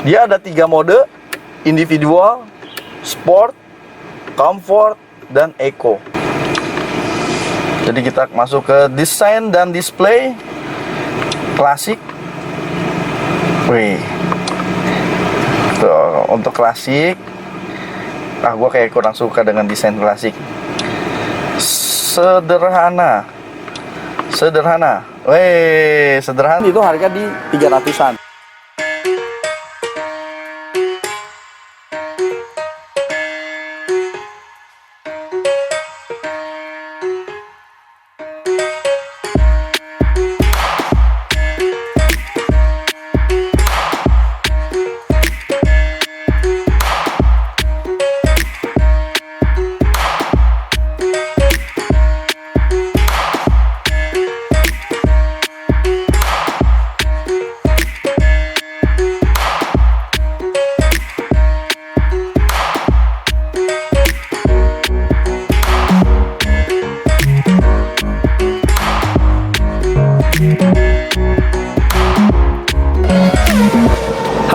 Dia ada 3 mode: individual, sport, comfort, dan eco. Jadi kita masuk ke desain dan display. Klasik. Wih. Tuh, untuk klasik, gue kayak kurang suka dengan desain klasik. Sederhana. Wih, sederhana. Itu harga di 300-an.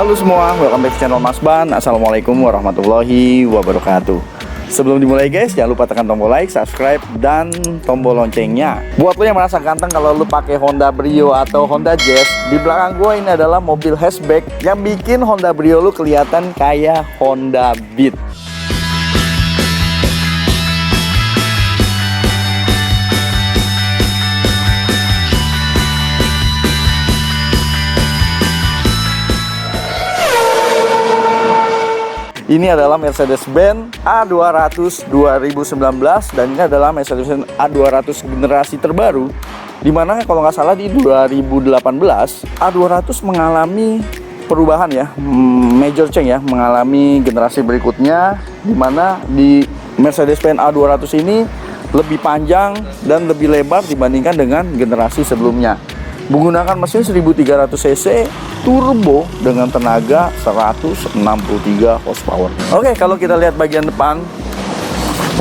Halo semua, welcome back to channel Mas Ban. Assalamualaikum warahmatullahi wabarakatuh. Sebelum dimulai guys, jangan lupa tekan tombol like, subscribe, dan tombol loncengnya. Buat lo yang merasa ganteng kalau lo pakai Honda Brio atau Honda Jazz, di belakang gue ini adalah mobil hatchback yang bikin Honda Brio lo kelihatan kayak Honda Beat. Ini adalah Mercedes-Benz A200 2019 dan ini adalah Mercedes-Benz A200 generasi terbaru, dimana kalau nggak salah di 2018 A200 mengalami perubahan ya, major change ya, mengalami generasi berikutnya, dimana di Mercedes-Benz A200 ini lebih panjang dan lebih lebar dibandingkan dengan generasi sebelumnya. Menggunakan mesin 1300 cc turbo dengan tenaga 163 horsepower. Oke, kalau kita lihat bagian depan,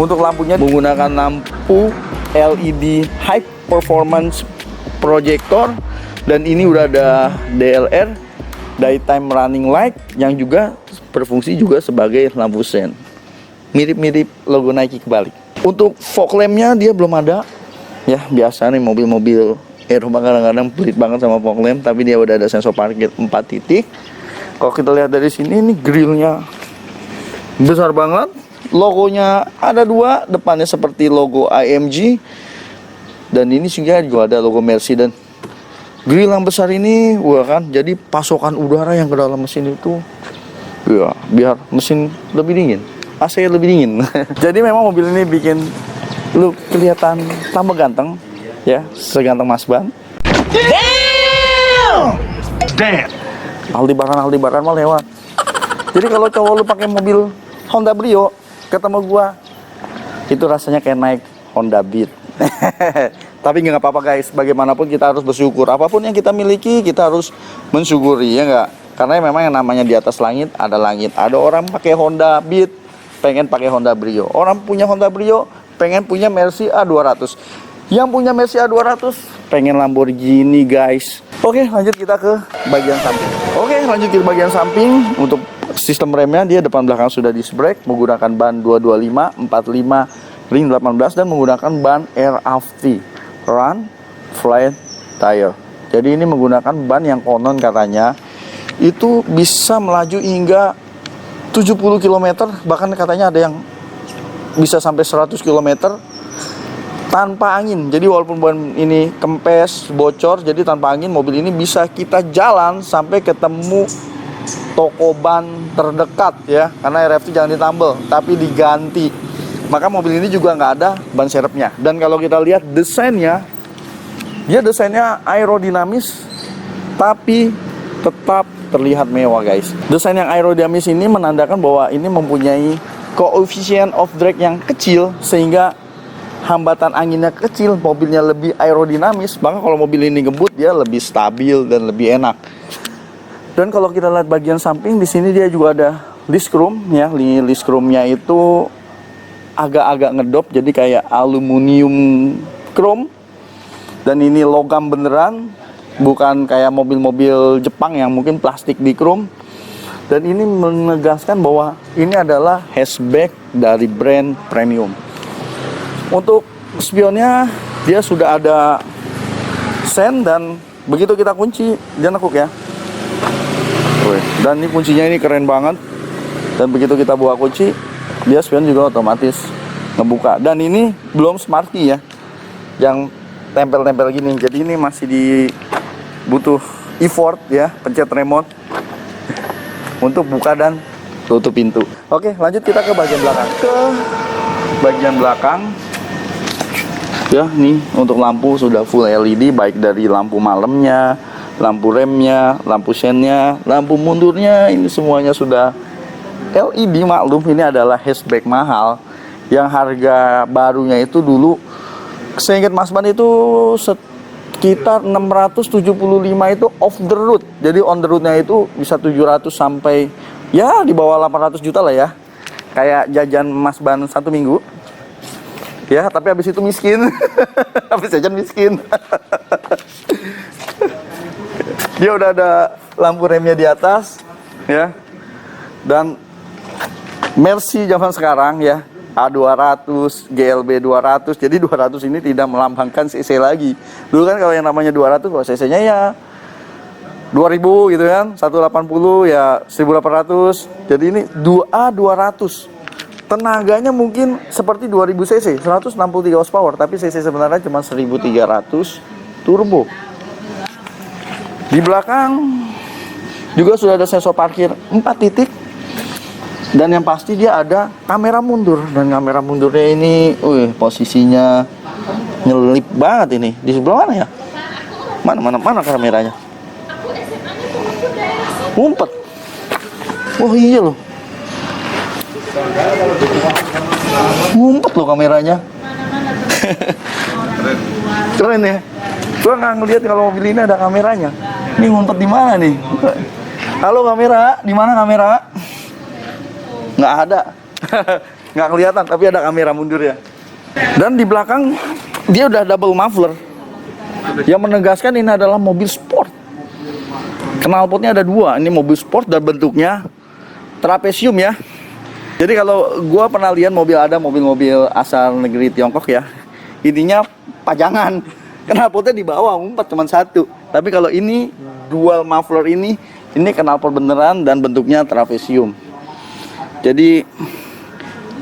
untuk lampunya menggunakan lampu LED high performance projector, dan ini udah ada DLR, daytime running light, yang juga berfungsi juga sebagai lampu sen. Mirip-mirip logo Nike kebalik. Untuk fog lampnya dia belum ada ya, biasa nih mobil-mobil Eropa kadang-kadang pelit banget sama fog lamp, tapi dia udah ada sensor parkir 4 titik. Kalau kita lihat dari sini, ini grillnya besar banget, logonya ada 2, depannya seperti logo AMG, dan ini juga ada logo Mercy. Dan grill yang besar ini, wah kan, jadi pasokan udara yang ke dalam mesin itu ya biar mesin lebih dingin, AC lebih dingin. Jadi memang mobil ini bikin lu kelihatan tambah ganteng ya, seganteng Mas Ban. Damn. Aldebaran mah lewat. Jadi kalau cowok lu pakai mobil Honda Brio ketemu gua, itu rasanya kayak naik Honda Beat. Tapi nggak apa-apa guys, bagaimanapun kita harus bersyukur. Apapun yang kita miliki kita harus mensyukuri, ya nggak? Karena memang yang namanya di atas langit ada langit. Ada orang pakai Honda Beat pengen pakai Honda Brio, orang punya Honda Brio pengen punya Mercy A200, yang punya Mercy A200 pengen Lamborghini guys. Oke, lanjut kita ke bagian samping. Untuk sistem remnya, dia depan belakang sudah disc brake, menggunakan ban 225 45 ring 18 dan menggunakan ban RFT, run flat tire. Jadi ini menggunakan ban yang konon katanya itu bisa melaju hingga 70 km, bahkan katanya ada yang bisa sampai 100 km tanpa angin. Jadi walaupun ban ini kempes, bocor, jadi tanpa angin mobil ini bisa kita jalan sampai ketemu toko ban terdekat ya, karena RFT jangan ditambal tapi diganti. Maka mobil ini juga nggak ada ban serepnya. Dan kalau kita lihat desainnya, dia desainnya aerodinamis tapi tetap terlihat mewah guys. Desain yang aerodinamis ini menandakan bahwa ini mempunyai koefisien of drag yang kecil, sehingga hambatan anginnya kecil, mobilnya lebih aerodinamis. Bahkan kalau mobil ini ngebut, dia lebih stabil dan lebih enak. Dan kalau kita lihat bagian samping, di sini dia juga ada list chrome ya. List chrome-nya itu agak-agak ngedop, jadi kayak aluminium chrome. Dan ini logam beneran, bukan kayak mobil-mobil Jepang yang mungkin plastik di chrome. Dan ini menegaskan bahwa ini adalah hatchback dari brand premium. Untuk spionnya dia sudah ada sen, dan begitu kita kunci dia nekuk ya. Dan ini kuncinya ini keren banget. Dan begitu kita buka kunci, dia spion juga otomatis ngebuka. Dan ini belum smart key ya, yang tempel-tempel gini. Jadi ini masih butuh effort ya, pencet remote untuk buka dan tutup pintu. Oke, lanjut kita ke bagian belakang. Ya, nih untuk lampu sudah full LED, baik dari lampu malamnya, lampu remnya, lampu sennya, lampu mundurnya, ini semuanya sudah LED. Maklum ini adalah hatchback mahal, yang harga barunya itu dulu seingat Mas Ban itu sekitar 675 itu off the road. Jadi on the roadnya itu bisa 700 sampai ya di bawah 800 juta lah ya. Kayak jajan Mas Ban 1 minggu. Ya, tapi habis itu miskin. Habis jajan miskin. Dia udah ada lampu remnya di atas ya. Dan Mercy zaman sekarang ya, A200, GLB 200. Jadi 200 ini tidak melambangkan CC lagi. Dulu kan kalau yang namanya 200 kalau CC-nya ya 2000 gitu kan, 180 ya 1800. Jadi ini 2A200. Tenaganya mungkin seperti 2000 cc, 163 horsepower, tapi cc sebenarnya cuma 1300 turbo. Di belakang juga sudah ada sensor parkir 4 titik. Dan yang pasti dia ada kamera mundur. Dan kamera mundurnya ini, posisinya nyelip banget ini. Di sebelah mana ya? Mana kameranya? Ngumpet. Oh iya loh. Ngumpet loh kameranya. Keren ya. Gua nggak ngeliat kalau mobil ini ada kameranya. Ini ngumpet di mana nih? Halo kamera, di mana kamera? Nggak ada. Nggak kelihatan, tapi ada kamera mundur ya. Dan di belakang dia udah double muffler, yang menegaskan ini adalah mobil sport. Knalpotnya ada 2. Ini mobil sport dan bentuknya trapesium ya. Jadi kalau gua pernah lihat mobil-mobil asal negeri Tiongkok ya, ininya pajangan, knalpotnya di bawah, 4 cuma 1. Tapi kalau ini dual muffler ini knalpot beneran dan bentuknya trapesium. Jadi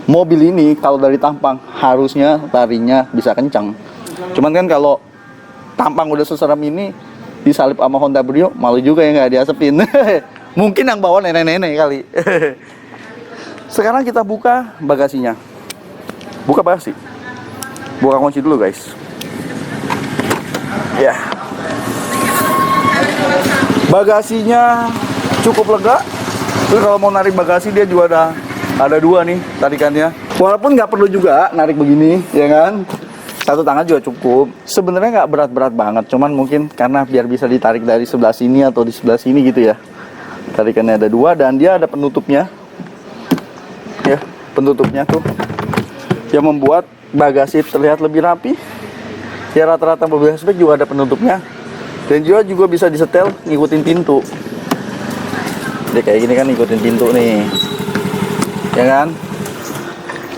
mobil ini kalau dari tampang harusnya larinya bisa kencang. Cuman kan kalau tampang udah seserem ini disalip sama Honda Brio, malu juga ya nggak diasepin. Mungkin yang bawa nenek-nenek kali. Sekarang kita buka bagasinya. Buka bagasi. Buka kunci dulu guys. Ya. Bagasinya cukup lega. Terus kalau mau narik bagasi dia juga ada 2 nih tarikannya. Walaupun nggak perlu juga narik begini, ya kan? Satu tangan juga cukup. Sebenarnya nggak berat-berat banget. Cuman mungkin karena biar bisa ditarik dari sebelah sini atau di sebelah sini gitu ya. Tarikannya ada 2 dan dia ada penutupnya. Ya, penutupnya tuh yang membuat bagasi terlihat lebih rapi. Ya rata-rata mobil hatchback juga ada penutupnya. Dan juga bisa disetel ngikutin pintu. Dia kayak gini kan ngikutin pintu nih. Ya kan?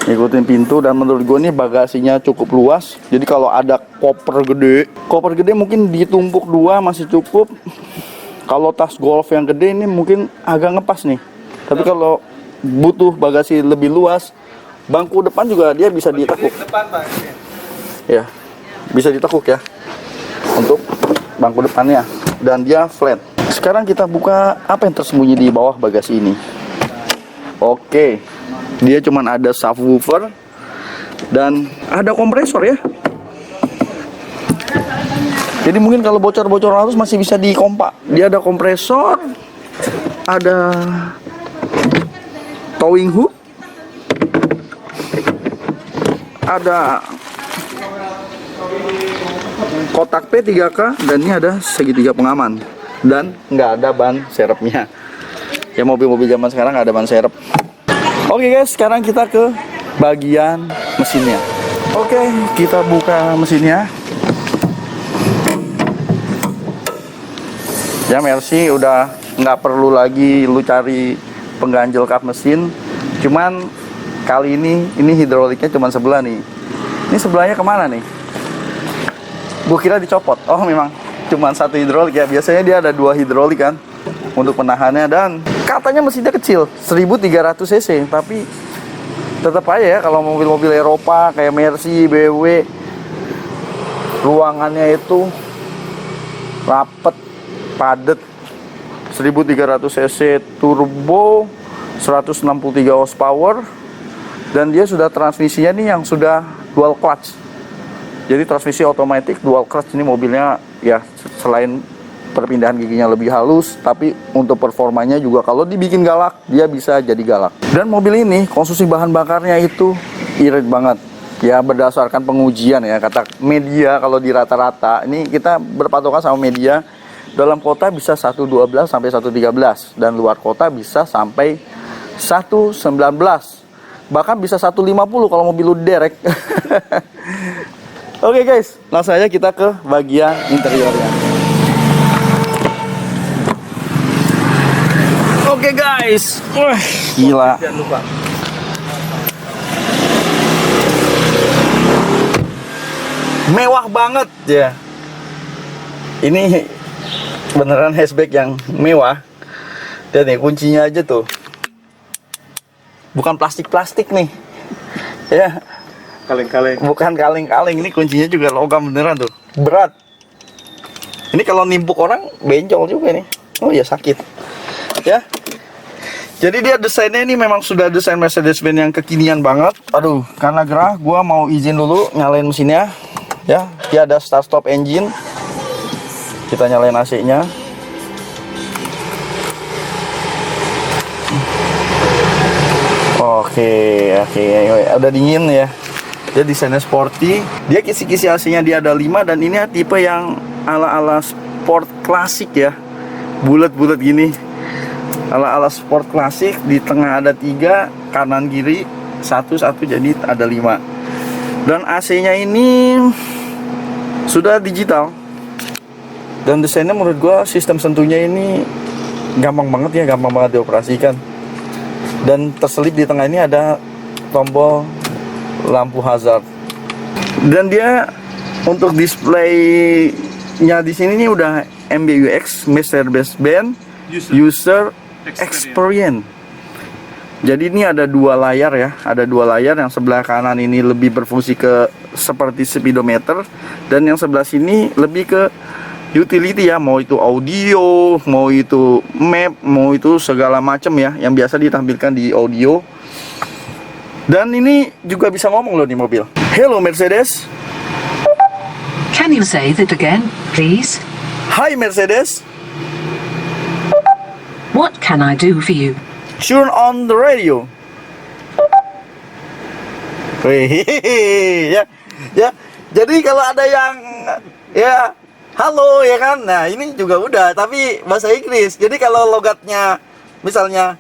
Ngikutin pintu, dan menurut gue nih bagasinya cukup luas. Jadi kalau ada koper gede mungkin ditumpuk 2 masih cukup. Kalau tas golf yang gede ini mungkin agak ngepas nih. Tapi kalau butuh bagasi lebih luas, bangku depan juga dia bisa ditekuk. Ya, bisa ditekuk ya untuk bangku depannya, dan dia flat. Sekarang kita buka apa yang tersembunyi di bawah bagasi ini. Oke, dia cuman ada subwoofer dan ada kompresor ya. Jadi mungkin kalau bocor-bocor halus masih bisa dikompak. Dia ada kompresor, ada towing hook, ada kotak P3K, dan ini ada segitiga pengaman, dan nggak ada ban serepnya. Ya mobil-mobil zaman sekarang nggak ada ban serep. Oke guys, sekarang kita ke bagian mesinnya. Oke, kita buka mesinnya. Ya Mercy udah nggak perlu lagi lu cari pengganjel kap mesin. Cuman kali ini hidroliknya cuma sebelah nih. Ini sebelahnya kemana nih? Gue kira dicopot. Oh memang cuma satu hidrolik ya. Biasanya dia ada 2 hidrolik kan untuk penahannya, dan katanya mesinnya kecil 1300 cc, tapi tetap aja ya kalau mobil-mobil Eropa kayak Mercy, BMW, ruangannya itu rapet, padat. 1300 cc turbo, 163 horsepower, dan dia sudah transmisinya nih yang sudah dual clutch. Jadi transmisi otomatis dual clutch. Ini mobilnya ya selain perpindahan giginya lebih halus, tapi untuk performanya juga kalau dibikin galak, dia bisa jadi galak. Dan mobil ini konsumsi bahan bakarnya itu irit banget. Ya berdasarkan pengujian ya, kata media kalau di rata-rata, ini kita berpatokan sama media, dalam kota bisa 112 sampai 113, dan luar kota bisa sampai 119. Bahkan bisa 150 kalau mobil lu derek. Oke guys, langsung aja kita ke bagian interiornya. Oke guys, wah gila. Mewah banget ya. Ini beneran hatchback yang mewah. Dan nih kuncinya aja tuh, bukan plastik-plastik nih. Ya. Kaleng-kaleng. Bukan kaleng-kaleng, ini kuncinya juga logam beneran tuh. Berat. Ini kalau nimpuk orang benjol juga nih. Oh ya sakit. Ya. Jadi dia desainnya ini memang sudah desain Mercedes-Benz yang kekinian banget. Aduh, karena gerah, gua mau izin dulu nyalain mesinnya. Ya, dia ada start stop engine. Kita nyalain AC-nya. Oke, udah dingin ya. Dia desainnya sporty. Dia kisi-kisi AC-nya dia ada 5, dan ini tipe yang ala-ala sport klasik ya. Bulat-bulat gini. Ala-ala sport klasik, di tengah ada 3, kanan kiri satu, jadi ada 5. Dan AC-nya ini sudah digital. Dan desainnya menurut gua sistem sentuhnya ini gampang banget ya, gampang banget dioperasikan. Dan terselip di tengah ini ada tombol lampu hazard. Dan dia untuk displaynya di sini nih udah MBUX, Mercedes-Benz User Experience. Jadi ini ada 2 layar ya, ada 2 layar. Yang sebelah kanan ini lebih berfungsi ke seperti speedometer, dan yang sebelah sini lebih ke utility ya, mau itu audio, mau itu map, mau itu segala macam ya, yang biasa ditampilkan di audio. Dan ini juga bisa ngomong loh di mobil. Hello Mercedes. Can you say that again, please? Hi Mercedes. What can I do for you? Turn on the radio. Wih, ya. Jadi kalau ada yang ya halo ya kan, nah ini juga udah, tapi bahasa Inggris. Jadi kalau logatnya misalnya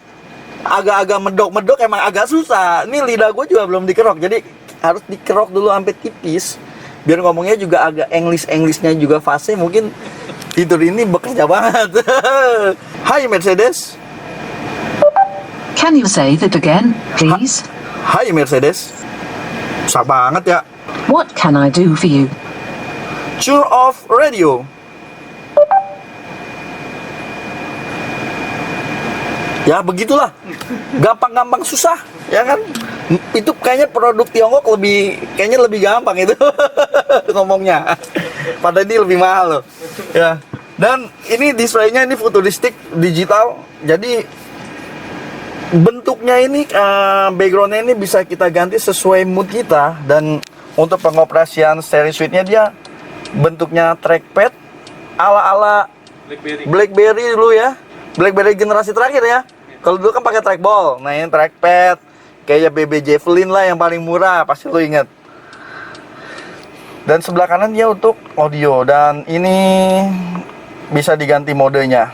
agak-agak medok-medok, emang agak susah. Ini lidah gue juga belum dikerok, jadi harus dikerok dulu sampai tipis, biar ngomongnya juga agak English-Englishnya juga fase. Mungkin tidur ini bekerja banget. Hai Mercedes. Can you say that again, please? Hai Mercedes. Susah banget ya. What can I do for you? Turn off radio. Ya begitulah, gampang-gampang susah, ya kan? Itu kayaknya produk Tiongkok kayaknya lebih gampang itu ngomongnya. Padahal ini lebih mahal loh. Ya. Dan ini displaynya ini futuristik digital. Jadi bentuknya ini backgroundnya ini bisa kita ganti sesuai mood kita. Dan untuk pengoperasian steering suite-nya dia bentuknya trackpad ala-ala BlackBerry dulu ya. BlackBerry generasi terakhir ya. Kalau dulu kan pakai trackball, nah ini trackpad kayak BB Javelin lah yang paling murah, pasti lo inget. Dan sebelah kanan dia untuk audio, dan ini bisa diganti modenya.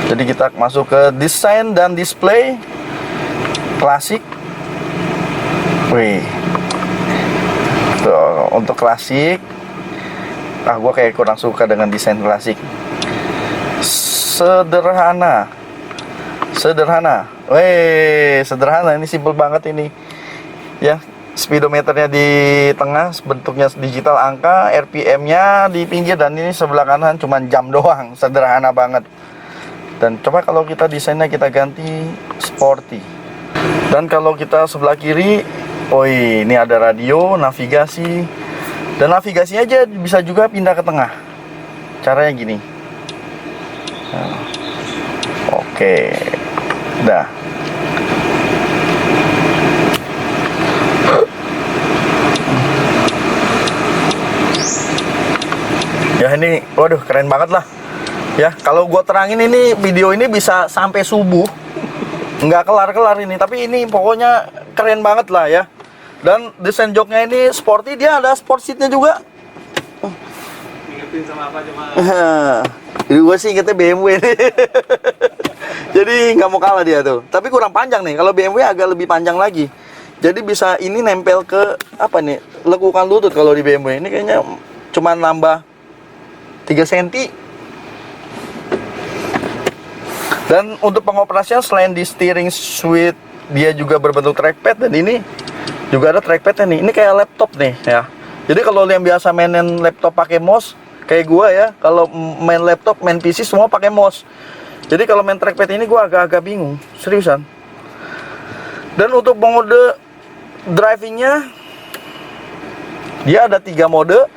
Jadi kita masuk ke desain dan display klasik. Wih, tuh, untuk klasik Gue kayak kurang suka dengan desain klasik. Sederhana. Sederhana. Ini simple banget ini. Ya, speedometernya di tengah, bentuknya digital angka, RPM-nya di pinggir, dan ini sebelah kanan cuman jam doang. Sederhana banget. Dan coba kalau kita desainnya kita ganti sporty. Dan kalau kita sebelah kiri, ini ada radio, navigasi. Dan navigasi aja bisa juga pindah ke tengah. Caranya gini. Nah, oke. Udah. Ya ini, waduh keren banget lah. Ya, kalau gua terangin ini video ini bisa sampai subuh. Nggak kelar-kelar ini, tapi ini pokoknya keren banget lah ya. Dan desain joknya ini sporty, dia ada sport seatnya juga. Ingetin sama apa cuma? Jadi gue sih ingetnya BMW nih. Jadi nggak mau kalah dia tuh. Tapi kurang panjang nih. Kalau BMW agak lebih panjang lagi. Jadi bisa ini nempel ke apa nih? Lekukan lutut kalau di BMW. Ini kayaknya cuma nambah 3 cm. Dan untuk pengoperasian selain di steering switch, dia juga berbentuk trackpad, dan ini juga ada trackpadnya nih. Ini kayak laptop nih ya. Jadi kalau yang biasa mainin laptop pakai mouse kayak gua ya, kalau main laptop, main PC semua pakai mouse. Jadi kalau main trackpad ini gua agak-agak bingung, seriusan. Dan untuk mode drivingnya, dia ada 3 mode: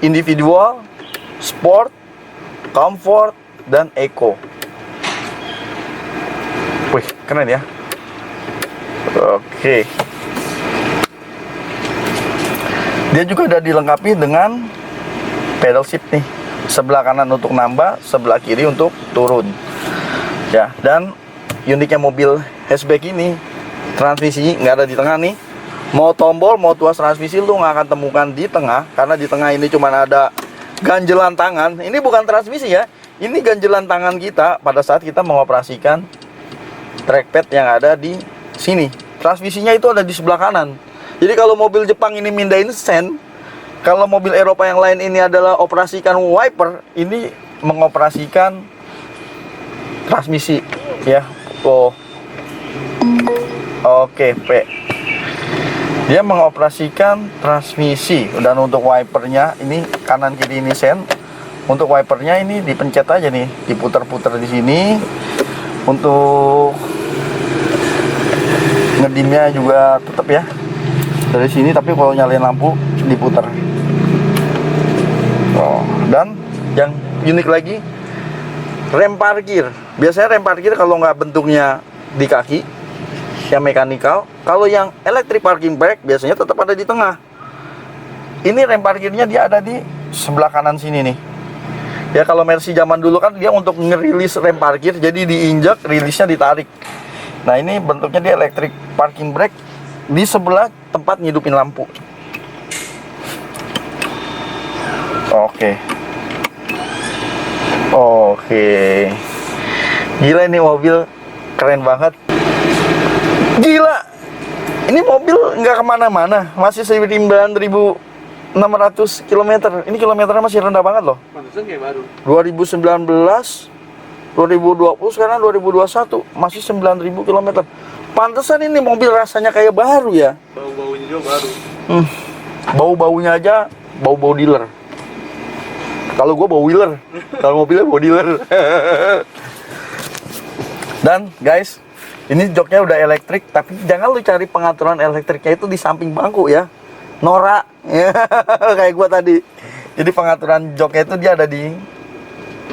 individual, sport, comfort, dan eco. Wih, keren ya. Oke. Dia juga udah dilengkapi dengan pedal shift nih. Sebelah kanan untuk nambah, sebelah kiri untuk turun. Ya, dan uniknya mobil hatchback ini, transmisi nggak ada di tengah nih. Mau tombol, mau tuas transmisi lu nggak akan temukan di tengah, karena di tengah ini cuma ada ganjelan tangan. Ini bukan transmisi ya. Ini ganjelan tangan kita pada saat kita mengoperasikan trackpad yang ada di sini. Transmisinya itu ada di sebelah kanan. Jadi kalau mobil Jepang ini mindahin sen, kalau mobil Eropa yang lain ini adalah operasikan wiper, ini mengoperasikan transmisi ya. Oke, P. Dia mengoperasikan transmisi. Dan untuk wipernya ini kanan kiri ini sen. Untuk wipernya ini dipencet aja nih, diputar-putar di sini. Untuk ngedimnya juga tetap ya dari sini, tapi kalau nyalain lampu diputar. Dan yang unik lagi, rem parkir. Biasanya rem parkir kalau nggak bentuknya di kaki, yang mekanikal. Kalau yang electric parking brake biasanya tetap ada di tengah. Ini rem parkirnya dia ada di sebelah kanan sini nih. Ya kalau Mercy zaman dulu kan dia untuk ngerilis rem parkir, jadi diinjak, rilisnya ditarik. Nah ini bentuknya dia electric parking brake di sebelah tempat ngidupin lampu. Oke. Gila, ini mobil keren banget. Gila, ini mobil nggak kemana-mana, masih 9.600 km. Ini kilometernya masih rendah banget loh. Pantesan kayak baru. 2019, 2020, sekarang 2021 masih 9.000 km. Pantesan ini mobil rasanya kayak baru ya. Bau-baunya juga baru. Bau-baunya aja bau-bau dealer. Kalau gue bau wheeler, kalau mobilnya bau dealer. Dan guys, ini joknya udah elektrik, tapi jangan lu cari pengaturan elektriknya itu di samping bangku ya. Norak kayak gua tadi. Jadi pengaturan joknya itu dia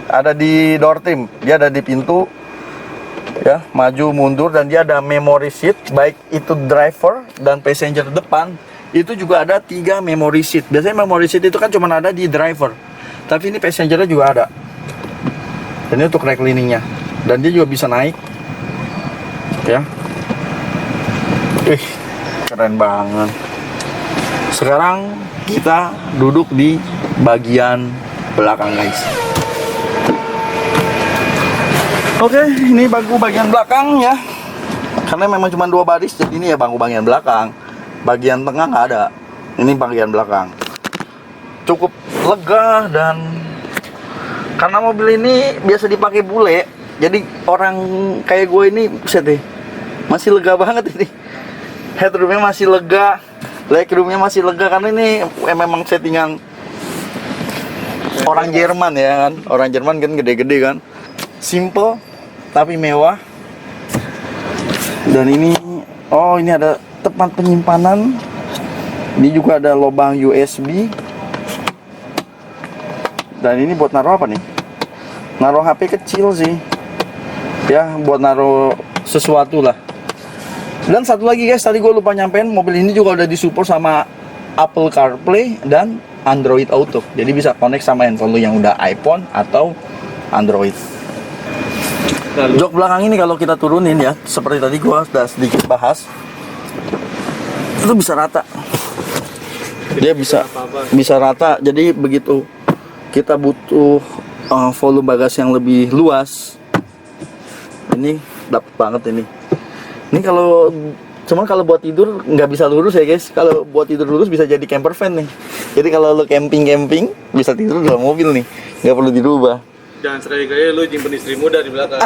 ada di door trim, dia ada di pintu ya, maju mundur, dan dia ada memory seat, baik itu driver dan passenger depan. Itu juga ada 3 memory seat. Biasanya memory seat itu kan cuma ada di driver, tapi ini passengernya juga ada. Dan ini untuk recliningnya, dan dia juga bisa naik ya. Keren banget. Sekarang kita duduk di bagian belakang guys. Oke, ini bangku bagian belakang ya. Karena memang cuma 2 baris, jadi ini ya bangku bagian belakang. Bagian tengah nggak ada. Ini bagian belakang. Cukup lega. Dan karena mobil ini biasa dipakai bule, jadi orang kayak gue ini buset deh, masih lega banget ini. Headroomnya masih lega, legroomnya masih lega, karena ini memang settingan orang Jerman ya kan. Orang Jerman kan gede-gede kan, simple tapi mewah. Dan ini, oh ini ada tempat penyimpanan. Ini juga ada lubang USB. Dan ini buat naruh apa nih? Naruh HP kecil sih. Ya, buat naruh sesuatu lah. Dan satu lagi guys, tadi gue lupa nyampein, mobil ini juga udah disupport sama Apple CarPlay dan Android Auto. Jadi bisa connect sama handphone lu yang udah iPhone atau Android. Jok belakang ini kalau kita turunin ya, seperti tadi gue sudah sedikit bahas, itu bisa rata. Dia bisa rata. Jadi begitu kita butuh volume bagasi yang lebih luas, ini dapat banget ini. Ini cuman kalau buat tidur nggak bisa lurus ya guys. Kalau buat tidur lurus bisa jadi camper van nih. Jadi kalau lo camping bisa tidur dalam mobil nih, nggak perlu dirubah. Jangan sekali-kali lu nyimpen istri muda di belakang.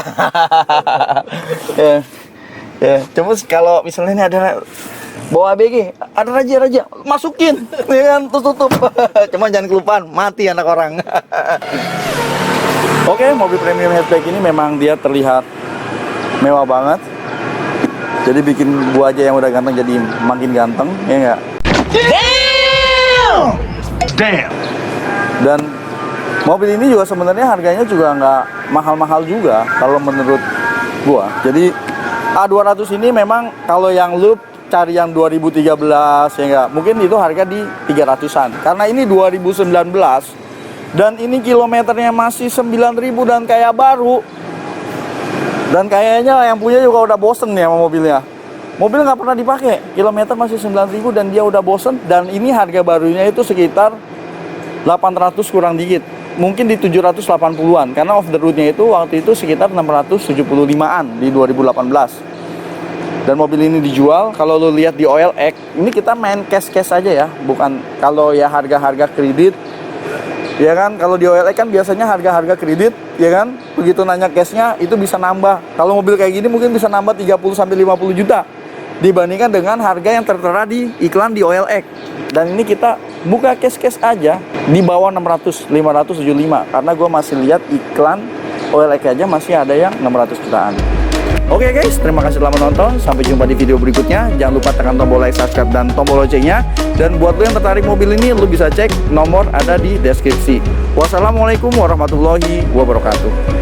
Ya, cuma kalau misalnya ini ada bawa ABG, ada raja masukin, ya kan, tutup. Cuma jangan kelupaan, mati anak orang. Oke, mobil premium hatchback ini memang dia terlihat mewah banget. Jadi bikin gua aja yang udah ganteng jadi makin ganteng, ya enggak? Damn. Dan mobil ini juga sebenarnya harganya juga nggak mahal-mahal juga kalau menurut gua. Jadi A200 ini memang kalau yang loop cari yang 2013 ya enggak, mungkin itu harga di 300-an. Karena ini 2019 dan ini kilometernya masih 9.000 dan kayak baru. Dan kayaknya yang punya juga udah bosen nih sama mobilnya. Mobil nggak pernah dipakai, kilometer masih 9.000 dan dia udah bosen. Dan ini harga barunya itu sekitar 800 kurang dikit, mungkin di 780-an, karena off the road-nya itu waktu itu sekitar 675-an di 2018. Dan mobil ini dijual, kalau lo lihat di OLX, ini kita main cash aja ya, bukan kalau ya harga-harga kredit. Ya kan, kalau di OLX kan biasanya harga-harga kredit, ya kan, begitu nanya cashnya itu bisa nambah. Kalau mobil kayak gini mungkin bisa nambah 30-50 juta dibandingkan dengan harga yang tertera di iklan di OLX. Dan ini kita buka cash aja di bawah 600, 575, karena gue masih lihat iklan OLX aja masih ada yang 600 jutaan. Oke guys, terima kasih telah menonton. Sampai jumpa di video berikutnya. Jangan lupa tekan tombol like, subscribe, dan tombol loncengnya. Dan buat lo yang tertarik mobil ini, lo bisa cek nomor ada di deskripsi. Wassalamualaikum warahmatullahi wabarakatuh.